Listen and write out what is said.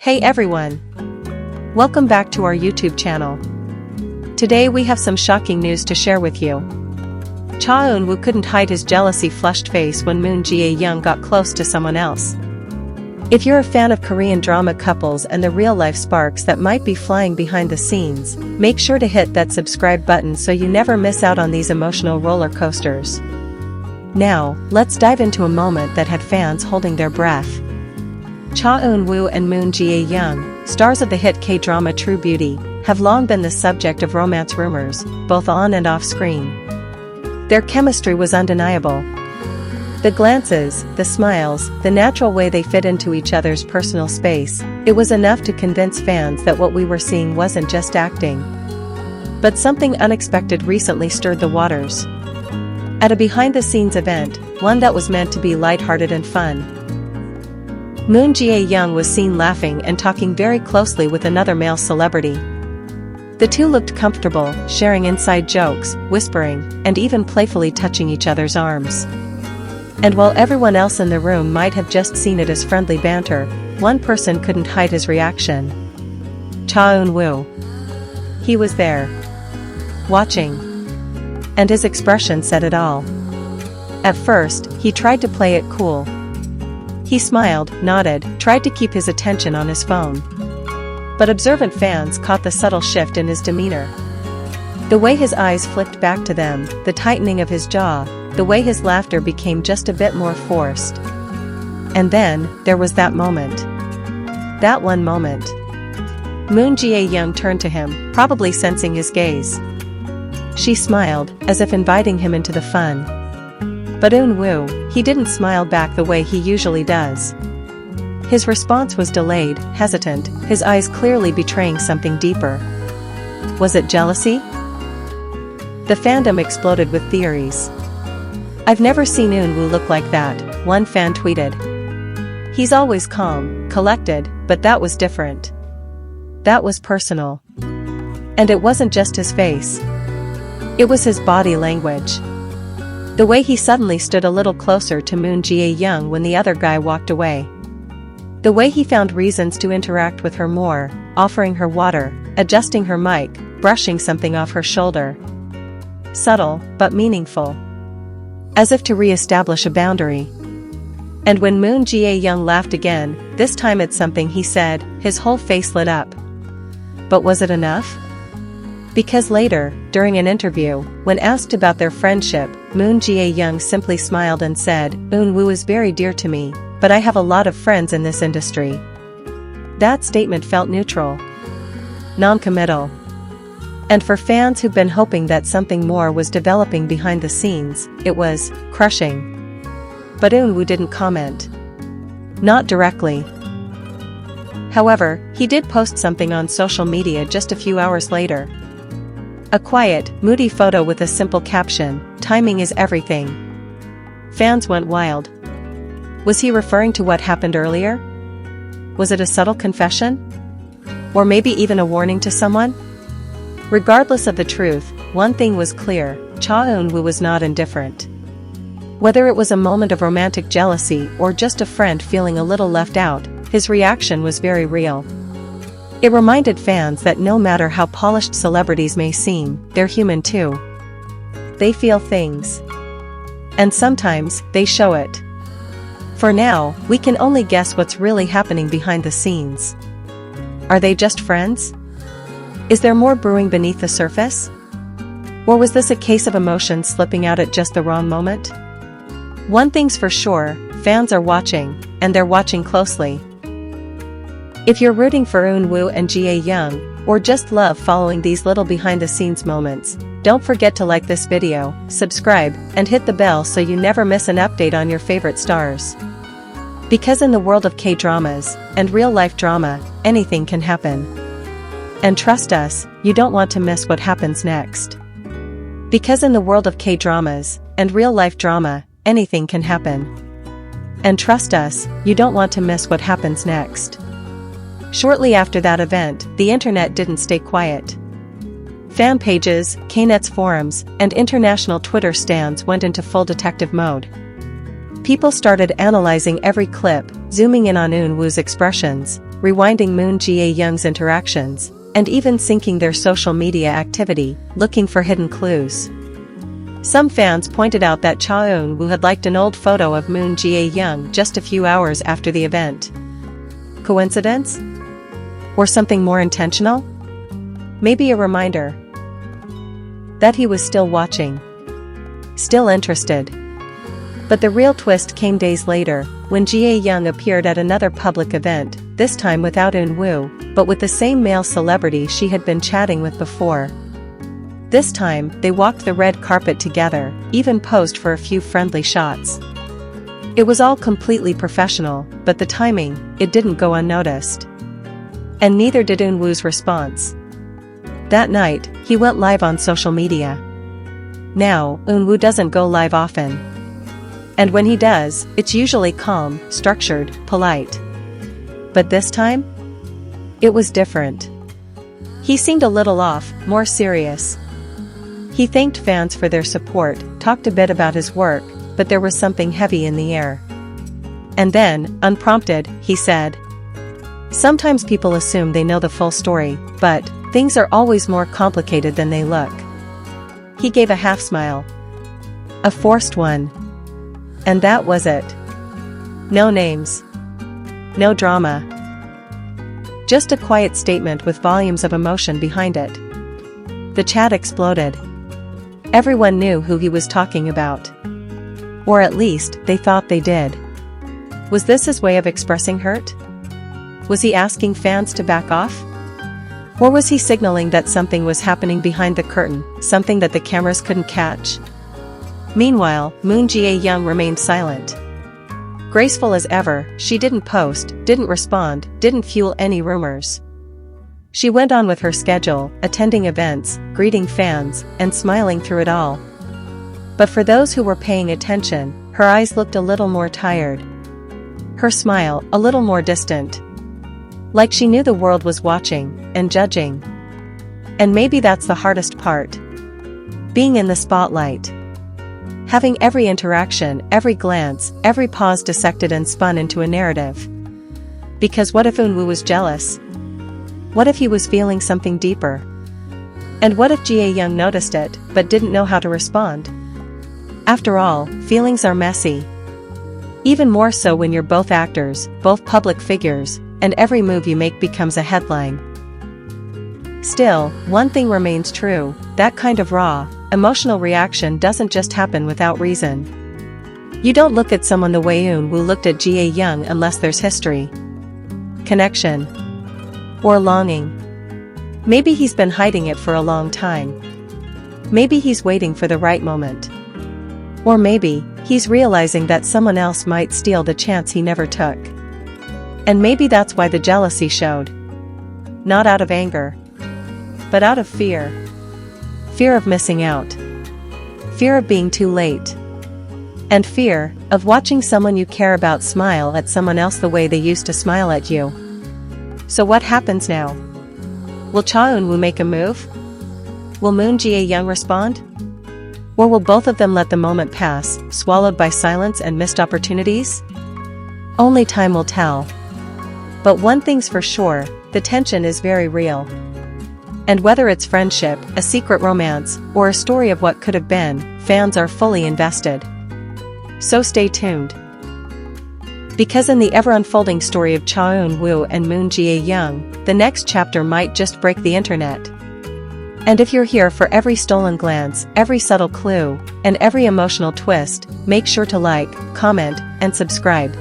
Hey everyone! Welcome back to our YouTube channel. Today we have some shocking news to share with you. Cha Eun-woo couldn't hide his jealousy-flushed face when Moon Jae-young got close to someone else. If you're a fan of Korean drama couples and the real-life sparks that might be flying behind the scenes, make sure to hit that subscribe button so you never miss out on these emotional roller coasters. Now, let's dive into a moment that had fans holding their breath. Cha Eun-woo and Moon Jae-young, stars of the hit K-drama True Beauty, have long been the subject of romance rumors, both on and off screen. Their chemistry was undeniable. The glances, the smiles, the natural way they fit into each other's personal space, it was enough to convince fans that what we were seeing wasn't just acting. But something unexpected recently stirred the waters. At a behind-the-scenes event, one that was meant to be lighthearted and fun, Moon Jae-young was seen laughing and talking very closely with another male celebrity. The two looked comfortable, sharing inside jokes, whispering, and even playfully touching each other's arms. And while everyone else in the room might have just seen it as friendly banter, one person couldn't hide his reaction. Cha Eun-woo. He was there, watching. And his expression said it all. At first, he tried to play it cool. He smiled, nodded, tried to keep his attention on his phone. But observant fans caught the subtle shift in his demeanor. The way his eyes flicked back to them, the tightening of his jaw, the way his laughter became just a bit more forced. And then, there was that moment. That one moment. Moon Jae-young turned to him, probably sensing his gaze. She smiled, as if inviting him into the fun. But Eun-woo, he didn't smile back the way he usually does. His response was delayed, hesitant, his eyes clearly betraying something deeper. Was it jealousy? The fandom exploded with theories. "I've never seen Eun-woo look like that," one fan tweeted. "He's always calm, collected, but that was different. That was personal. And it wasn't just his face. It was his body language. The way he suddenly stood a little closer to Moon Jae-young when the other guy walked away. The way he found reasons to interact with her more, offering her water, adjusting her mic, brushing something off her shoulder. Subtle, but meaningful. As if to re-establish a boundary. And when Moon Jae-young laughed again, this time at something he said, his whole face lit up. But was it enough? Because later, during an interview, when asked about their friendship, Moon Jae-young simply smiled and said, "Eun-woo is very dear to me, but I have a lot of friends in this industry." That statement felt neutral. Non-committal. And for fans who've been hoping that something more was developing behind the scenes, it was crushing. But Eun-woo didn't comment. Not directly. However, he did post something on social media just a few hours later. A quiet, moody photo with a simple caption, "Timing is everything." Fans went wild. Was he referring to what happened earlier? Was it a subtle confession? Or maybe even a warning to someone? Regardless of the truth, one thing was clear, Cha Eun-woo was not indifferent. Whether it was a moment of romantic jealousy or just a friend feeling a little left out, his reaction was very real. It reminded fans that no matter how polished celebrities may seem, they're human too. They feel things. And sometimes, they show it. For now, we can only guess what's really happening behind the scenes. Are they just friends? Is there more brewing beneath the surface? Or was this a case of emotions slipping out at just the wrong moment? One thing's for sure, fans are watching, and they're watching closely. If you're rooting for Eun-woo and Jae-young, or just love following these little behind-the-scenes moments, don't forget to like this video, subscribe, and hit the bell so you never miss an update on your favorite stars. Because in the world of K-dramas, and real-life drama, anything can happen. And trust us, you don't want to miss what happens next. Because in the world of K-dramas, and real-life drama, anything can happen. And trust us, you don't want to miss what happens next. Shortly after that event, the internet didn't stay quiet. Fan pages, Knet's forums, and international Twitter stands went into full detective mode. People started analyzing every clip, zooming in on Eun-woo's expressions, rewinding Moon Jae-young's interactions, and even syncing their social media activity, looking for hidden clues. Some fans pointed out that Cha Eun-woo had liked an old photo of Moon Jae-young just a few hours after the event. Coincidence? Or something more intentional? Maybe a reminder that he was still watching, still interested. But the real twist came days later, when Jae-young appeared at another public event, this time without Eun-woo, but with the same male celebrity she had been chatting with before. This time, they walked the red carpet together, even posed for a few friendly shots. It was all completely professional, but the timing, it didn't go unnoticed. And neither did Eun-woo's response. That night, he went live on social media. Now, Eun-woo doesn't go live often. And when he does, it's usually calm, structured, polite. But this time? It was different. He seemed a little off, more serious. He thanked fans for their support, talked a bit about his work, but there was something heavy in the air. And then, unprompted, he said, "Sometimes people assume they know the full story, but things are always more complicated than they look." He gave a half smile. A forced one. And that was it. No names. No drama. Just a quiet statement with volumes of emotion behind it. The chat exploded. Everyone knew who he was talking about. Or at least, they thought they did. Was this his way of expressing hurt? Was he asking fans to back off? Or was he signaling that something was happening behind the curtain, something that the cameras couldn't catch? Meanwhile, Moon Jae-young remained silent. Graceful as ever, she didn't post, didn't respond, didn't fuel any rumors. She went on with her schedule, attending events, greeting fans, and smiling through it all. But for those who were paying attention, her eyes looked a little more tired. Her smile, a little more distant. Like she knew the world was watching, and judging. And maybe that's the hardest part. Being in the spotlight. Having every interaction, every glance, every pause dissected and spun into a narrative. Because what if Eun-woo was jealous? What if he was feeling something deeper? And what if Jae-young noticed it, but didn't know how to respond? After all, feelings are messy. Even more so when you're both actors, both public figures, and every move you make becomes a headline. Still, one thing remains true, that kind of raw, emotional reaction doesn't just happen without reason. You don't look at someone the way Eun-woo looked at Jae-young unless there's history. Connection. Or longing. Maybe he's been hiding it for a long time. Maybe he's waiting for the right moment. Or maybe, he's realizing that someone else might steal the chance he never took. And maybe that's why the jealousy showed. Not out of anger. But out of fear. Fear of missing out. Fear of being too late. And fear of watching someone you care about smile at someone else the way they used to smile at you. So what happens now? Will Cha Eun-woo make a move? Will Moon Jae-young respond? Or will both of them let the moment pass, swallowed by silence and missed opportunities? Only time will tell. But one thing's for sure, the tension is very real. And whether it's friendship, a secret romance, or a story of what could have been, fans are fully invested. So stay tuned. Because in the ever-unfolding story of Cha Eun-woo and Moon Jae-young, the next chapter might just break the internet. And if you're here for every stolen glance, every subtle clue, and every emotional twist, make sure to like, comment, and subscribe.